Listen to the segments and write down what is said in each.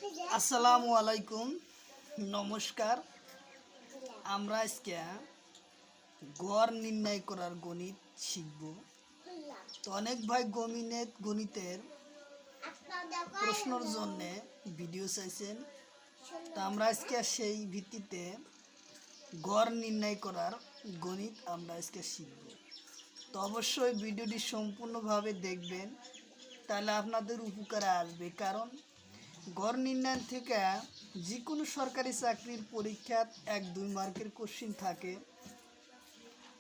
আসসালামু আলাইকুম, নমস্কার। আমরা আজকে গড় নির্ণয় করার গণিত শিখব। তো অনেক ভাই গণিতের প্রশ্নের জন্য ভিডিও চাইছেন, তো আমরা আজকে সেই ভিত্তিতে গড় নির্ণয় করার গণিত আমরা আজকে শিখব। তো অবশ্যই ভিডিওটি সম্পূর্ণভাবে দেখবেন, তাহলে আপনাদের উপকারে আসবে। কারণ গড় নির্ণয় থেকে যে কোনো সরকারি চাকরির পরীক্ষাত 1-2 মার্কের কোশ্চিন থাকে।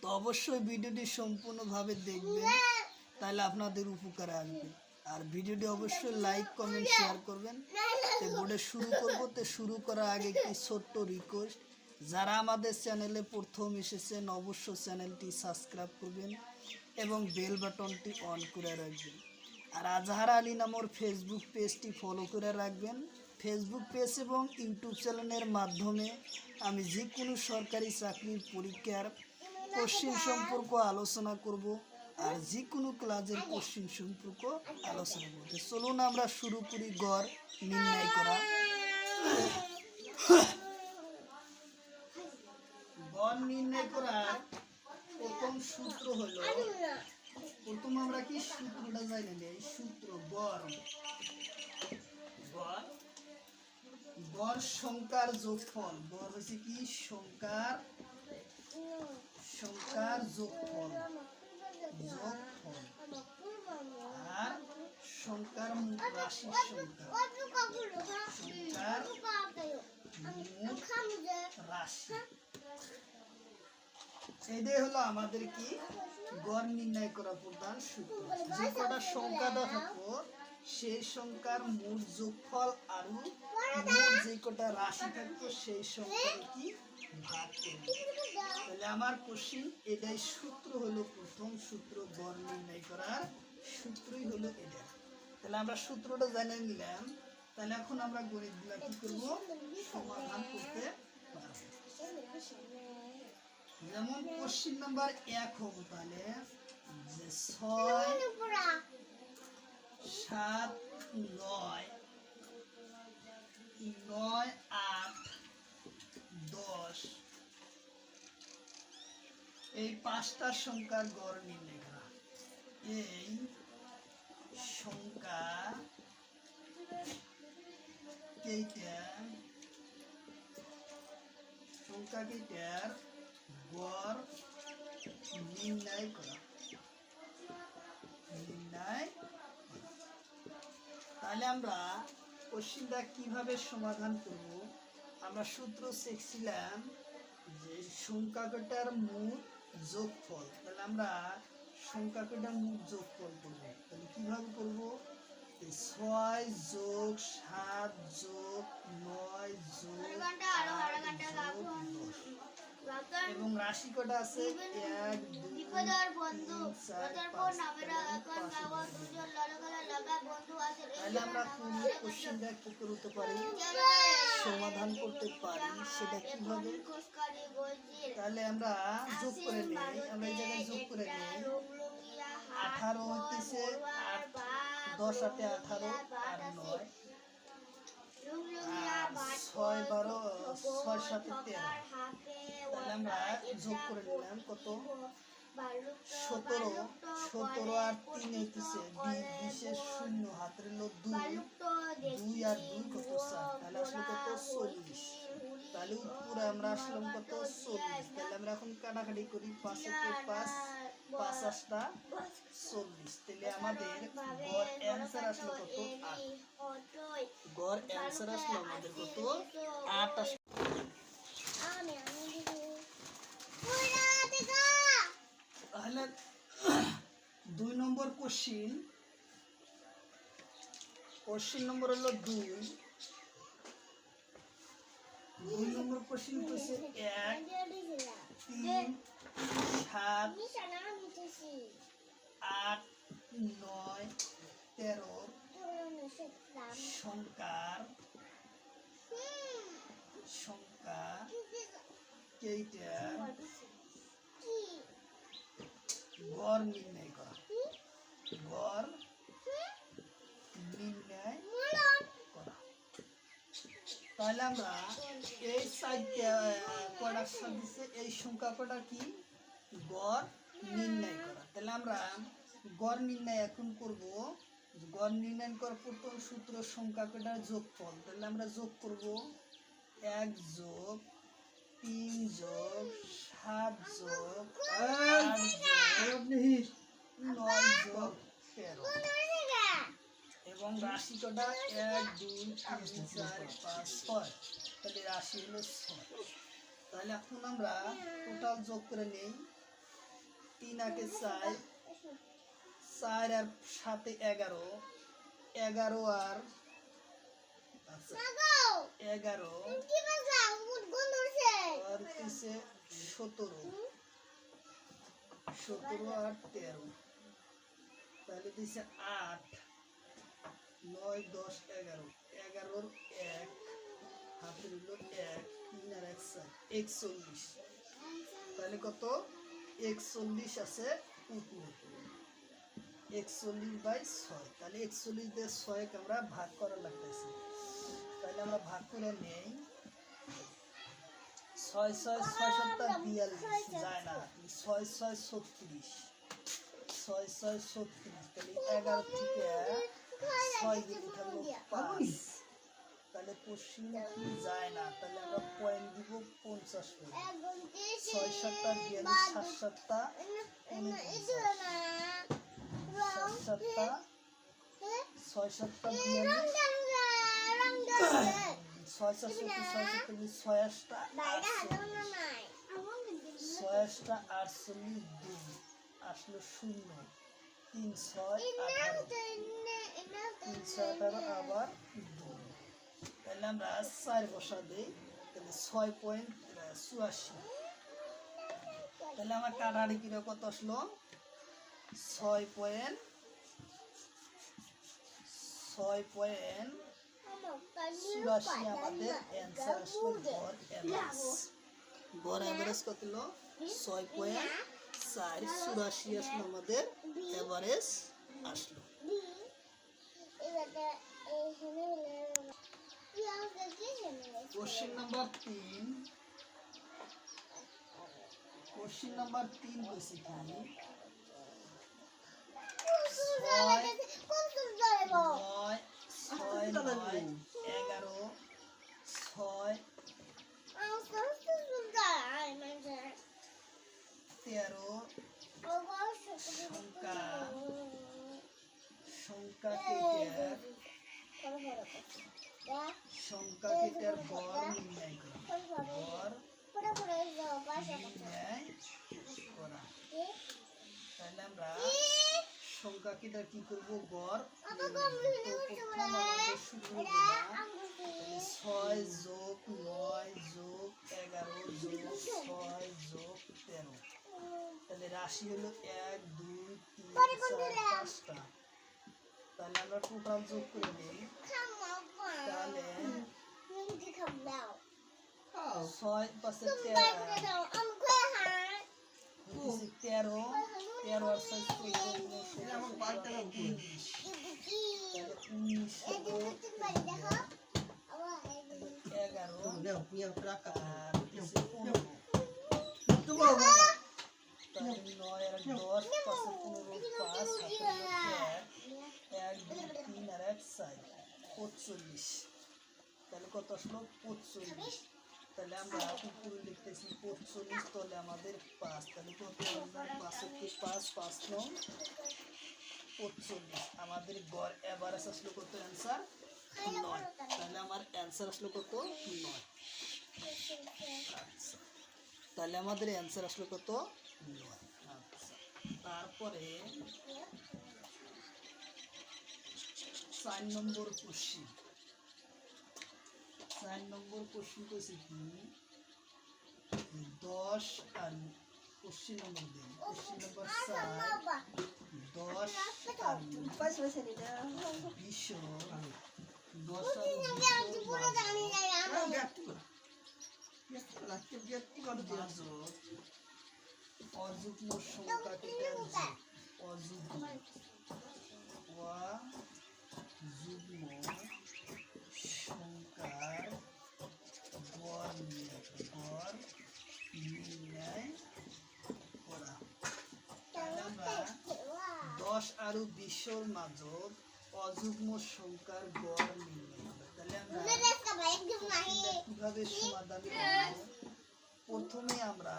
তো অবশ্যই ভিডিওটি সম্পূর্ণভাবে দেখবেন, তাহলে আপনাদের উপকারে আসবে। আর ভিডিওটি অবশ্যই লাইক কমেন্ট শেয়ার করবেন। তো বোর্ডে শুরু করব। তো শুরু করার আগে একটি ছোট্ট রিকোয়েস্ট, যারা আমাদের চ্যানেলে প্রথম এসেছেন অবশ্যই চ্যানেলটি সাবস্ক্রাইব করবেন এবং বেল বাটনটি অন করে রাখবেন। আর আজহার আলী নামের ফেসবুক পেজটি ফলো করে রাখবেন। ফেসবুক পেজ এবং ইউটিউব চ্যানেলের মাধ্যমে আমি যে কোনো সরকারি চাকরির পরীক্ষার কোশ্চিন সম্পর্ক আলোচনা করব, আর যে কোনো ক্লাসের কোশ্চিন সম্পর্ক আলোচনা করব। চলুন আমরা শুরু করি গড় নির্ণয় করা। গড় নির্ণয় করার প্রথম সূত্র হলো, প্রথম আমরা কি সূত্রটা জানি না। এই সূত্র গড় সংখ্যার যোগফল। গড় হচ্ছে কি সংখ্যার যোগফল আর সংখ্যার রাশির সংখ্যা, সংখ্যার রাশি। এটাই হলো আমাদের কি গড় নির্ণয় করা প্রধান সূত্র। যে কটা সংখ্যা দেওয়া থাকবো সেই সংখ্যার মোট যোগফল আর মোট যে কটা রাশি থাকবো সেই সংখ্যার কি ভাগ করবো। তাহলে আমার কোশ্চিন এটাই সূত্র হলো, প্রথম সূত্র গড় নির্ণয় করার সূত্রই হলো এটা। তাহলে আমরা সূত্রটা জানিয়ে নিলাম। তাহলে এখন আমরা গণিতগুলা কি করবো, সমাধান করতে পারবো। যেমন কোশ্চিন নাম্বার 1 হবো, তাহলে যে 6, 7, 9, 8, 10 এই পাঁচটা সংখ্যার গড় নির্ণয় করা। এই সংখ্যা কেইটার গড় নির্ণয় করা। তাহলে আমরা কোশ্চিনটা কিভাবে সমাধান করব। আমরা সূত্র শিখছিলাম যে সংখ্যা কটার মোট যোগফল। তাহলে আমরা সংখ্যা কটার মোট যোগফল করব। তাহলে কিভাবে করব, 6 যোগ 7 যোগ 9 যোগ 8 যোগ 10 এবং রাশি কটা আছে 1 2 3 4 5। তাহলে আমরা কোন কোশ্চেনটা কি করতে পারি, সমাধান করতে পারি, সেটা কিভাবে। তাহলে আমরা যোগ করে নেই। আমরা এই জায়গায় যোগ করে নেই। 18 হইতেছে 10 8 18 আর 9 আর 6 12 6 7 13। তাহলে আমরা যোগ করে নিলাম কত, 17 17 আর 3 হইতেছে 20 এর 0 হাতের হলো 2 2 আর 2 কত 4। তাহলে আসলে কত 40। তাহলে উত্তরে আমরা আসলাম কত 40। তাহলে আমরা এখন কাটাকাটি করি, 5 একে 5 5 8টা 40। তাহলে আমাদের গড় অ্যানসার আসলো কত 8। গড় অ্যানসার আসলো আমাদের কত 8 আসলো। তাহলে 2 নম্বর কোশ্চিন নম্বর হলো 2 নম্বর কোশ্চিন হচ্ছে 1 3 7 8 9 13 সংখ্যার কেইটার গড় নির্ণয় করা। গড় নির্ণয় করা। তাহলে আমরা এই সাইডটা কয়টার সাথে দিচ্ছে, এই সংখ্যা কয়টা কি গড় নির্ণয় করা। তাহলে আমরা গড় নির্ণয় এখন করব। গড় নির্ণয় করার প্রথম সূত্র সংখ্যা কয়টার যোগফল। তাহলে আমরা যোগ করব 1 যোগ 3 যোগ 7 যোগ 8 যোগ 9 যোগ 13 এবং রাশি কটা 1 2 3 4 5 6। তাহলে রাশি হলো 6। তাহলে এখন আমরা টোটাল যোগ করে নেই। 3 আগে 4, 4 আর 7 11, 11 আর 11 আর হচ্ছে 17, 17 আর 13, তাহলে দিচ্ছে 8 9 10 11, 11 1 হাতে হলো 1 3 আর 1 4 41। তাহলে কত 41 আছে উপরে, 41/6। তাহলে 41 দিয়ে 6 কে আমরা ভাগ করা লাগতেছে। তাহলে আমরা ভাগ করে নেই। 6 6 6 7 42 যায় না, 6 6 36, 6 6 36। তাহলে 11 থেকে 6 গেলে থাকলো 5। তাহলে পশ্চিম কি যায় না, তাহলে আমরা পয়েন্ট দিব 50 করে। 6 7 42, 7 7 49, 7 7 6 7 42, 6 6 6 6 48 2 আসলো 0, 3 6 18, 3 6 18 আবার 2। তাহলে আমরা 4 বসা দিই। তাহলে 6.84। তাহলে আমার কাটারি কিলো কত আসলো 6.84 আমাদের অ্যান্সার আসলো। গড় এভারেজ কত হলো 6.84 আসলো আমাদের এভারেজ আসলো। কোশ্চেন নাম্বার 3, কোশ্চেন নাম্বার 3 কইছে কি সংখ্যা কেটার গড় নির্ণয় করা। গড় নির্ণয় করা। তাহলে আমরা সংখ্যা কেটার কি করব গড় নির্ণয়। শুরু হবে না। 6 যোগ 9 যোগ 11 যোগ 6 যোগ 13। তাহলে রাশি হলো 1 2 3 4 5টা। তাহলে আমরা টোটাল যোগ করে নেই। তাহলে 6 5 13, 13 13 আর 6 45। তাহলে কত আসলো 45। তাহলে আমরা উপরে লিখতেছি 45, তাহলে আমাদের 5। তাহলে কত 5 5 9 45। আমাদের গড় এভারেজ আসলো কত অ্যান্সার 9। তাহলে আমার অ্যান্সার আসলো কত 9। আচ্ছা, তাহলে আমাদের অ্যান্সার আসলো কত 9। আচ্ছা, তারপরে 4 নম্বর কোশ্চেন। 4 নম্বর কোশ্চেন কইছে কি 10 আর কোশ্চেন নম্বর দেন। কোশ্চেন নম্বর 4 10 আর 20 অযুগ্ম সংখ্যা কেটার যোগ। অযুগ্ম যুগ্ম সংখ্যার আৰু 20ৰ মাজত অযুগ্ম সংখ্যার গড় নির্ণয় করো। তাহলে আমরা কিভাবে সমাধান করব? প্রথমে আমরা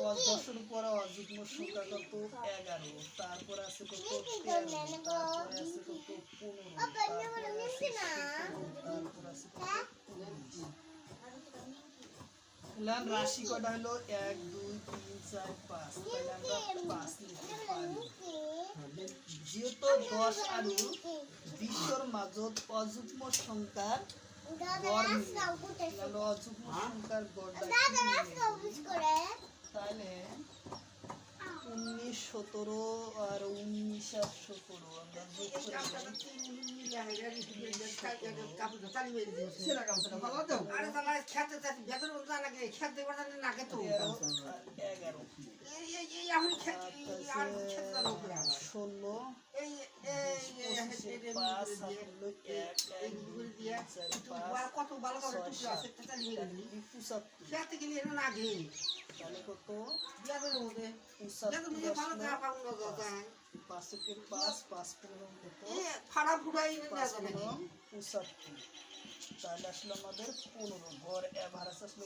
10-এর উপরে অযুগ্ম সংখ্যা কত 11, তারপর আছে কত 13, তারপরে আছে কত 15, তারপরে আছে 17, তারপর আছে কত 19। তাহলে রাশি কটা হলো 1 2 3 4 5, তাহলে আমরা 5 লিখতে পারি। যেহেতু 10 আৰু 20ৰ মাজত অযুগ্ম সংখ্যার গড় নির্ণয়, অযুগ্ম সংখ্যার গড়টা তাহলে 19 17 আর 19 আর 17 আমরা যোগ করে 75 তাহলে আসলে আমাদের 15 গড় এভারেজ আসলে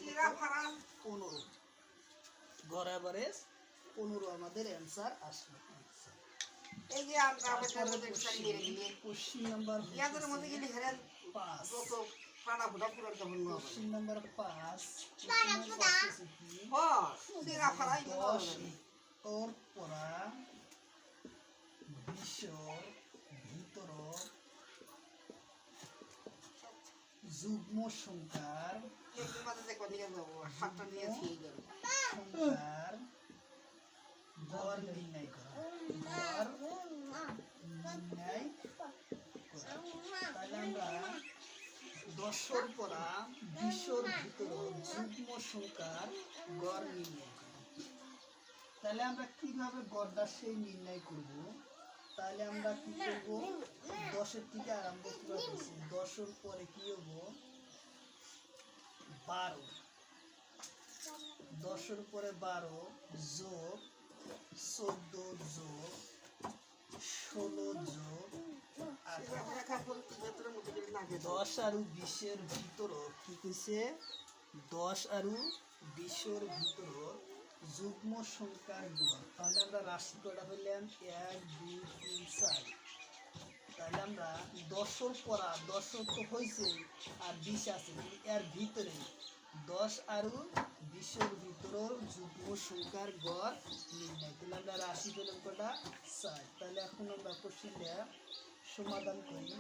15 গড় এভারেজ 15 আমাদের অ্যান্সার আসলো। এই যে আমরা কোশ্চেন নাম্বার 5 কোশ্চেন নাম্বার 5 ওর পড়া বিশ্বর ভিতর যুগ্ম সংখ্যার গড় নির্ণয় করা। তাহলে আমরা 10-এর পড়া 20-এর ভিতর যুগ্ম সংখ্যার গড় নির্ণয় করা। তাহলে আমরা কিভাবে গড়টা সেই নির্ণয় করব? তাহলে আমরা কি করব? 10-এর থেকে আরম্ভ কিভাবে? 10-এর পরে কি হবো 12, 10-এর পরে 12 যোগ 14 যোগ 16 যোগ 18। 10 আৰু 20-এর ভিতর কি কইছে? 10 আৰু 20-এর ভিতর যুগ্ম সংখ্যার গড়। তাহলে আমরা রাশি কটা হইলাম 1 2 3 4। তাহলে আমরা 10-এর পড়া 10 তো হয়েছে আর 20 আছে, এর ভিতরে 10 আৰু 20-এর ভিতর যুগ্ম সংখ্যার গড় নির্ণয়। তাহলে আমরা রাশি পেলাম কটা 4। তাহলে এখন আমরা কোশ্চেনটা সমাধান করি।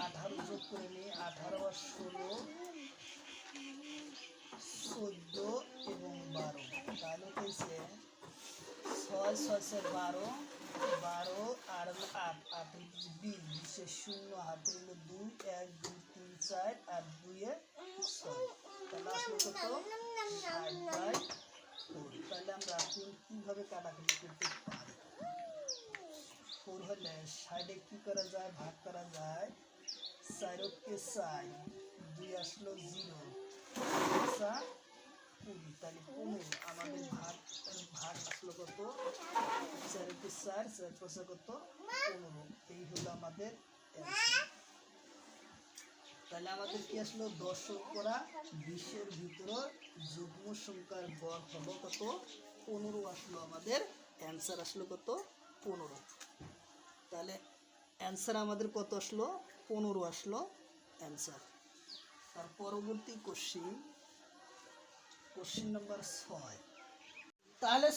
18 যোগ করে নিই, 18 আর 16 14 এবং 12। তাহলে হয়েছে 6 6 12 12 আর 8 8 20 20 0 হাতে হলো 2 1 2 3 4 আর 2 এ 6। তাহলে আসলে কত 60/4। তাহলে আমরা কিভাবে কাটাকাটি করতে পারি? 4 হলে 60 কি করা যায়? ভাগ করা যায় 4 কে 4, 2 আসলো 0 20। তাহলে 15 আমাদের ভাগ আসলো কত? 4 কে 4 4 5 কত 15। এই হলো আমাদের অ্যানসার। তাহলে আমাদের কি আসলো? 10-এর পড়া 20-এর ভিতর যুগ্ম সংখ্যার গড় হলো কত? 15 আসলো। আমাদের অ্যান্সার আসলো কত? 15। তাহলে অ্যান্সার আমাদের কত আসলো? 15 আসলো অ্যান্সার। তার পরবর্তী কোশ্চেন নাম্বার 6। তাহলে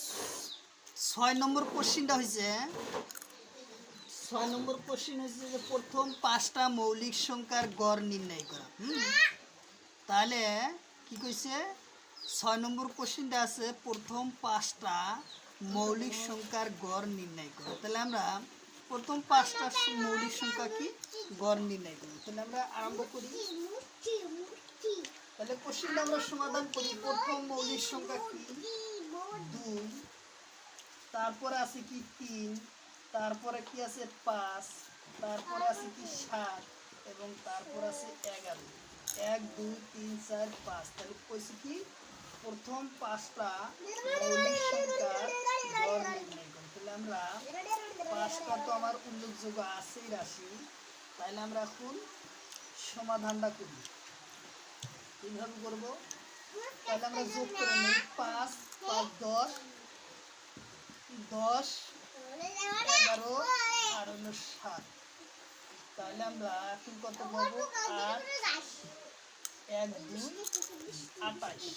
6 নম্বর কোশ্চেনটা হয়েছে 6 নম্বর কোশ্চেন হয়েছে যে প্রথম 5টা মৌলিক সংখ্যার গড় নির্ণয় করা। তাহলে কি কইছে? 6 নম্বর কোশ্চেনটা আছে প্রথম 5টা মৌলিক সংখ্যার গড় নির্ণয় করা। তাহলে আমরা প্রথম 5টা মৌলিক সংখ্যা কি গড় নির্ণয় করি। তাহলে আমরা আরম্ভ করি। তাহলে কোশ্চেনটা আমরা সমাধান করি। প্রথম মৌলিক সংখ্যা কি? 2, তারপরে আছে কি 3, তারপরে কি আছে 5, তারপরে আছে কি 7 এবং তারপর আছে 11। 1 2 3 4 5। তাহলে কইছে কি প্রথম 5টা মৌলিক সংখ্যার গড় নির্ণয় করতে। তাহলে আমরা পাঁচটা তো আমার উল্লেখযোগ্য আছেই রাশি, তাহলে আমরা এখন সমাধানটা করি। কিভাবে করবো? তাহলে আমরা যোগ করে নিই 5 5 10 10 11 আর হলো 7। তাহলে আমরা এখন কত পাবো? 8 1 2 28।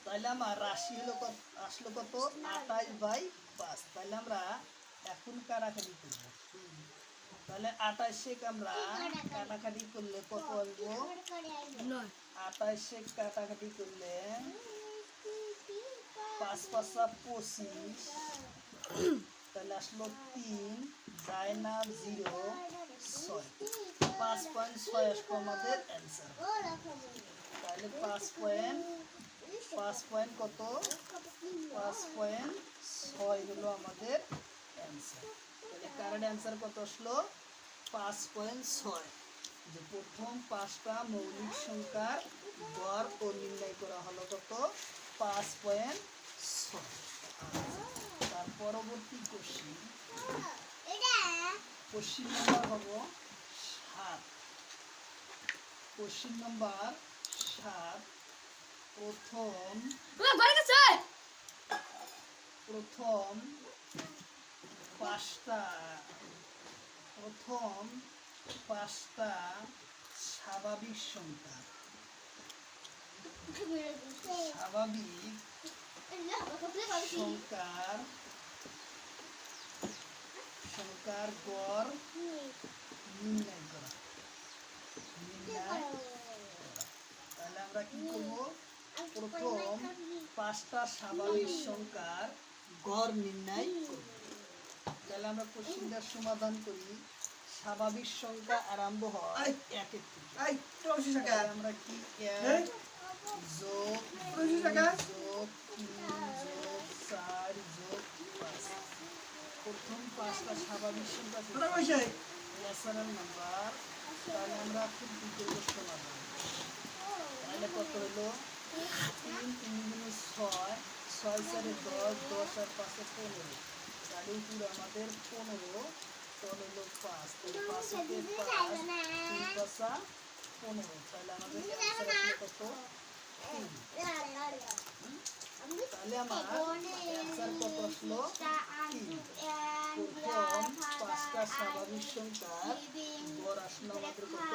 তাহলে আমার রাশি হলো কত, আসলো কত? 28/5। তাহলে আমরা এখন কাটাকাটি করবো। তাহলে 28 আমরা কাটাকাটি করলে কত আসবো? 28 কাটাকাটি করলে 5 5 25। তাহলে আসলো 3 যায় না 0 6। 5.6 আসলো আমাদের অ্যান্সার। তাহলে 5 পয়েন্ট কত? 5.6 হলো আমাদের অ্যান্সার। তাহলে কারেক্ট অ্যান্সার কত আসলো? 5.6। যে প্রথম 5টা মৌলিক সংখ্যার গড় ও নির্ণয় করা হলো কত? 5.6। তার পরবর্তী কোশ্চিন নাম্বার হবো 7। Question number 7। প্রথম 5টা স্বাভাবিক সংখ্যা, স্বাভাবিক সংখ্যার গড় নির্ণয় করা। তাহলে আমরা কি করবো? প্রথম 5টা স্বাভাবিক সংখ্যার গড় নির্ণয় করব। তাহলে আমরা কোশ্চেনটার সমাধান করি। স্বাভাবিক সংখ্যা আরম্ভ হয় 1 থেকে। আমরা কি 1 যোগ 2 যোগ 3 যোগ 4 যোগ 5। প্রথম 5টা স্বাভাবিক সংখ্যা ন্যাচারাল নাম্বার। তাহলে আমরা খুব দ্রুত সমাধান। তাহলে কত হলো? 3 3 গুণ 6 6 4 10 10 আর 5 15। তাহলে উপরে আমাদের 15 হলো 5। তাহলে 5 কে 5 3 5 15। তাহলে আমাদের অ্যান্সার আসলো কত? 3। তাহলে আমার অ্যান্সার কত আসলো? 3। প্রথম 5টা স্বাভাবিক সংখ্যার গড় আসলো আমাদের কত?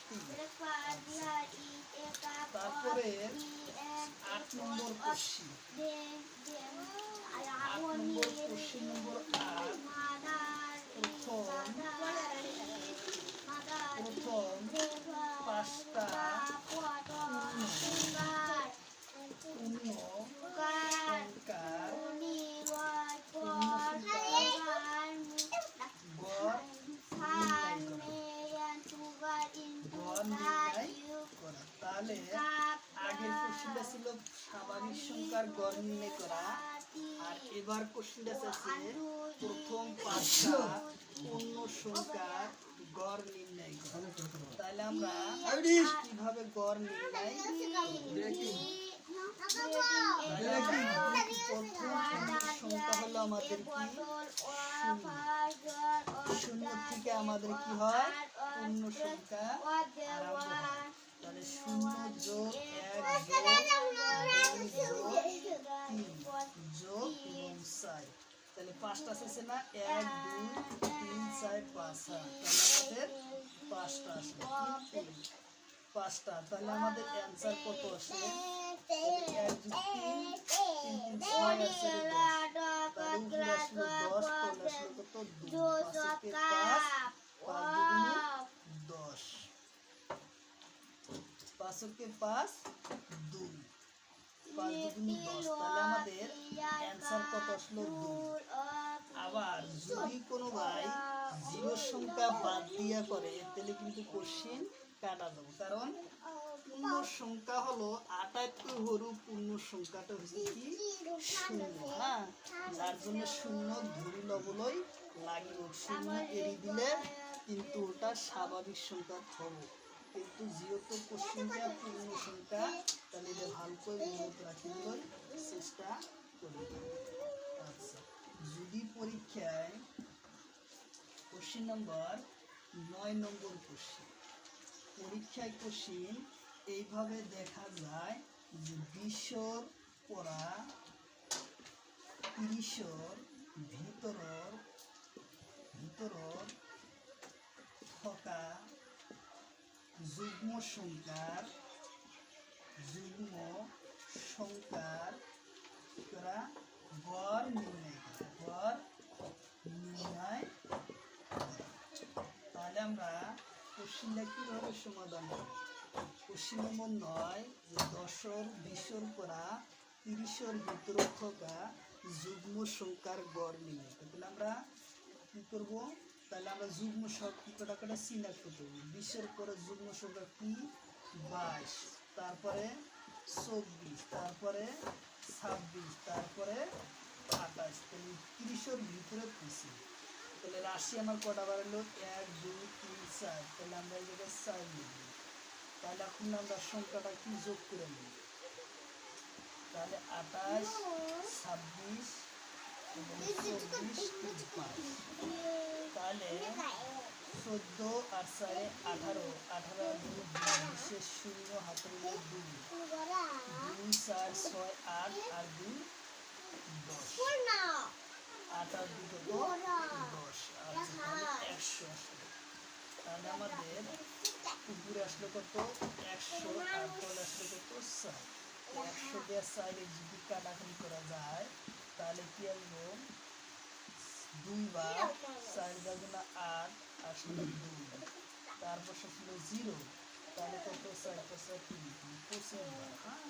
3। তারপরে 8 নম্বর কোশ্চিন। 8 নম্বর কোশ্চিন নম্বর 8। প্রথম 5টা পূর্ণ সংখ্যার গড় নির্ণয় করা। তাহলে আগের কোশ্চেনটা ছিল স্বাভাবিক সংখ্যার গড় নির্ণয় করা, আর এবার কোশ্চেনটা আছে প্রথম 5টা পূর্ণ সংখ্যার গড় নির্ণয় করা। তাহলে আমরা কিভাবে গড় নির্ণয় সংখ্যা হলো আমাদের কি? শূন্য থেকে আমাদের কি হয়? পূর্ণ সংখ্যা আরম্ভ হয়। তাহলে 0 যোগ 1 যোগ 2 যোগ 3 যোগ এবং 4। তাহলে 5টা আছে না? 1 2 3 4 5। তাহলে আমাদের 5টা আসে। 5টা। তাহলে আমাদের অ্যান্সার কত আসে? 1 যোগ 3 3 3 6 আছে 10। তাহলে উপরে আসলো 10, তলে আসলো কত? 2। 5 কে 5 5 দুগুণ 10। 5 কে 5 2 5 দুগুণ 10। তাহলে আমাদের অ্যান্সার কত আসলো? 2। আবার যদি কোনো ভাই 0 সংখ্যা বাদ দিয়া করে তাহলে কিন্তু কোশ্চেন কাটা যাবে, কারণ পূর্ণ সংখ্যা হলো 28 হরু পূর্ণ সংখ্যাটা হচ্ছে কি? 0। হ্যাঁ, যার জন্য 0 ধরি লবলই লাগিব। 0 এড়িয়ে দিলে কিন্তু ওটা স্বাভাবিক সংখ্যা হবে। কিন্তু যেহেতু কোশ্চেনটা পূর্ণ সংখ্যা, তাহলে এটা ভালো করে মনে রাখি চেষ্টা করি। আচ্ছা। যদি পরীক্ষায় কোশ্চিন নাম্বার 9 নম্বর কোশ্চিন, পরীক্ষায় কোশ্চিন এইভাবে দেখা যায় যে 20 পড়া 30 ভিতরর থকা যুগ্ম সংখ্যার করা গড় নির্ণয় করা। তাহলে আমরা কোশ্চিনটা কীভাবে সমাধান করব? কোশ্চিন নম্বর 9 যে 10 20 করা 30 ভিতর থকা যুগ্ম সংখ্যার গড় নির্ণয়। তাহলে আমরা কী করব? তাহলে আমরা যুগ্ম সংখ্যাটা চিহ্নিত করতে হবে। 20 পরে যুগ্ম সংখ্যা কি? 22, তারপরে 24, তারপরে 26, তারপরে 28, তাহলে 30 ভিতরে 25। তাহলে রাশি আমার কটা বার হলো? 1 2 3 4। তাহলে আমরা এই জায়গায় 4 লিখব। তাহলে এখন আমরা সংখ্যাটা কি যোগ করে নিই? তাহলে 28 26 এবং 24 5। তাহলে 14 আর 4 18, 18 আর 2 বিশেষ 0 হাতের 2 2 4 6 8 আর 2 10, 8 আর 2 কত? 10। আচ্ছা, তাহলে 100 আসলো। তাহলে আমাদের উপরে আসলে কত? 100 আর তলে আসলে কত? 4। 100 দিয়ে 4 যদি কাটাকাটি করা যায় তাহলে কি আসবো? 2 বার 4 গুণা 8 আসলে 2, তারপর আসলে 0, তাহলে কত? 4 4 25 বার। হ্যাঁ,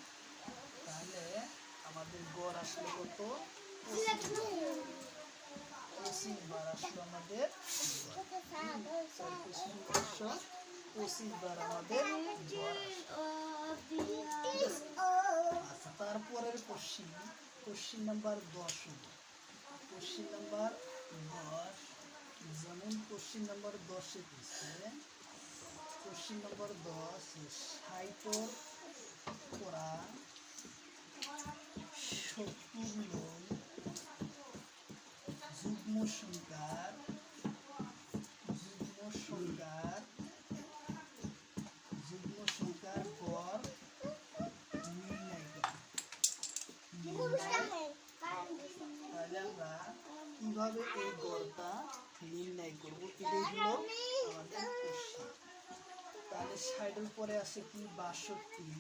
তাহলে আমাদের গড় আসলে কত? 25 বার আসলো আমাদের। 25 বার আমাদের গড় আসলো। আচ্ছা, তারপরের কোশ্চিন নাম্বার 10 হলো। কোশ্চিন নাম্বার 10 যেমন কোশ্চিন নাম্বার 10-এ দিচ্ছে, কোশ্চিন নাম্বার 10 60 পড়া 70 যুগ্ম সংখ্যার গড় নির্ণয় করা। তাহলে আমরা কিভাবে এই গড়টা নির্ণয় করব? এটাই হলো আমাদের কোশ্চিন। তাহলে 60-এর পরে আসে কি? 62,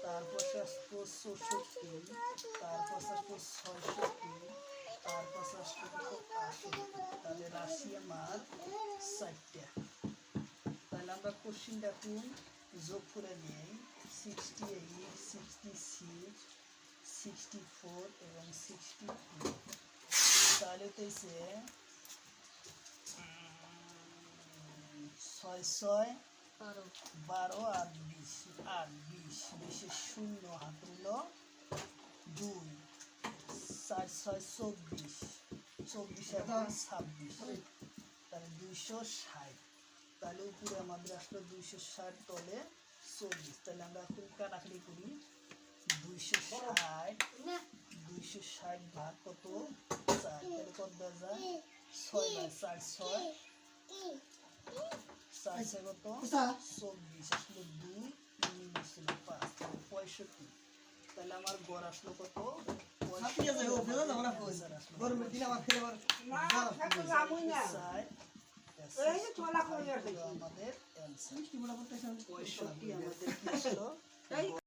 তারপর আসবো 64, তারপর আসবো 66, তারপর আসবো 68। তাহলে রাশি আমার 4টা। তাহলে আমরা কোশ্চিনটা এখন যোগ করে নিই। 68 66 64 এবং 62। তাহলে হইতেছে 6 6 12 আর 20, 20 0 হাত রইল 2, 4 6 24, 24 আর 26, তাহলে 260। তাহলে উপরে আমাদের আসলো 260, তলে 24। তাহলে আমরা এখন কাটাকাটি করি। 260 ভাগ কত? 4, তাহলে কত দেওয়া যায়? 6 বার 4 6 4 6 কত? 24 আসলো 2 ছিল 5, 65। তাহলে আমার গড় আসলো কত? 65 আমাদের অ্যান্সার। 65 আমাদের কি ছিল?